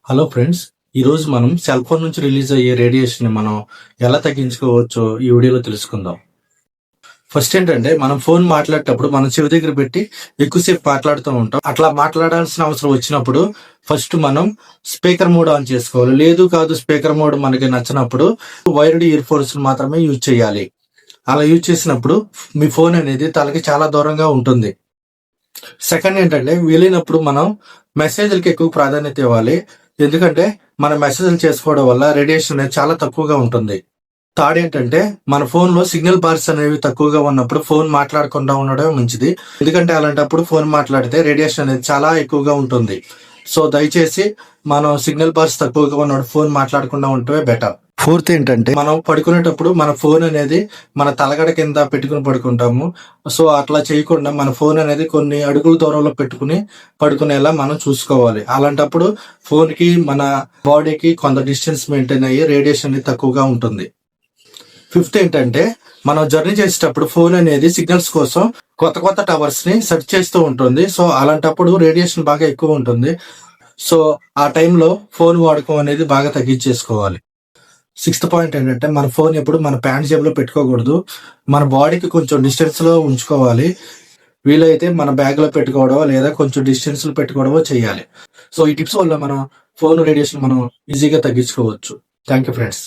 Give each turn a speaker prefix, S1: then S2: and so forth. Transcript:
S1: Hello friends, ఈ రోజు మనం సెల్ ఫోన్ నుంచి రిలీజ్ అయ్యే రేడియేషన్ ని మనం ఎలా తగ్గించుకోవచ్చో ఈ వీడియోలో తెలుసుకుందాం. ఫస్ట్ ఏంటంటే, మనం ఫోన్ మాట్లాడేటప్పుడు మనం చెవి దగ్గర పెట్టి ఎక్కువసేపు మాట్లాడుతూ ఉంటాం. అట్లా మాట్లాడాల్సిన అవసరం వచ్చినప్పుడు ఫస్ట్ మనం స్పీకర్ మోడ్ ఆన్ చేసుకోవాలి. లేదు కాదు స్పీకర్ మోడ్ మనకి నచ్చినప్పుడు వైర్డ్ ఇయర్ ఫోన్స్ మాత్రమే యూజ్ చేయాలి. అలా యూజ్ చేసినప్పుడు మీ ఫోన్ అనేది తలకి చాలా దూరంగా ఉంటుంది. సెకండ్ ఏంటంటే, వెళ్ళినప్పుడు మనం మెసేజ్లకి ఎక్కువ ప్రాధాన్యత ఇవ్వాలి. ఎందుకంటే మన మెసేజ్లు చేసుకోవడం వల్ల రేడియేషన్ అనేది చాలా తక్కువగా ఉంటుంది. థర్డ్ ఏంటంటే, మన ఫోన్ లో సిగ్నల్ బార్స్ అనేవి తక్కువగా ఉన్నప్పుడు ఫోన్ మాట్లాడకుండా ఉండడం మంచిది. ఎందుకంటే అలాంటప్పుడు ఫోన్ మాట్లాడితే రేడియేషన్ అనేది చాలా ఎక్కువగా ఉంటుంది. సో దయచేసి మనం సిగ్నల్ బార్స్ తక్కువగా ఉన్నప్పుడు ఫోన్ మాట్లాడకుండా ఉంటే బెటర్. ఫోర్త్ ఏంటంటే, మనం పడుకునేటప్పుడు మన ఫోన్ అనేది మన తలగడ కింద పెట్టుకుని పడుకుంటాము. సో అట్లా చేయకుండా మన ఫోన్ అనేది కొన్ని అడుగుల దూరంలో పెట్టుకుని పడుకునేలా మనం చూసుకోవాలి. అలాంటప్పుడు ఫోన్ కి మన బాడీకి కొంత డిస్టెన్స్ మెయింటైన్ అయ్యి రేడియేషన్ అనేది తక్కువగా ఉంటుంది. ఫిఫ్త్ ఏంటంటే, మనం జర్నీ చేసేటప్పుడు ఫోన్ అనేది సిగ్నల్స్ కోసం కొత్త టవర్స్ ని సెర్చ్ చేస్తూ ఉంటుంది. సో అలాంటప్పుడు రేడియేషన్ బాగా ఎక్కువ ఉంటుంది. సో ఆ టైంలో ఫోన్ వాడకం అనేది బాగా తగ్గించేసుకోవాలి. సిక్స్త్ పాయింట్ ఏంటంటే, మన ఫోన్ ఎప్పుడు మన ప్యాంట్ జేబులో పెట్టుకోకూడదు. మన బాడీకి కొంచెం డిస్టెన్స్ లో ఉంచుకోవాలి. వీలైతే మన బ్యాగ్ లో పెట్టుకోవడమో లేదా కొంచెం డిస్టెన్స్ లో పెట్టుకోవడమో చేయాలి. సో ఈ టిప్స్ వల్ల మనం ఫోన్ రేడియేషన్ మనం ఈజీగా తగ్గించుకోవచ్చు. Thank you friends.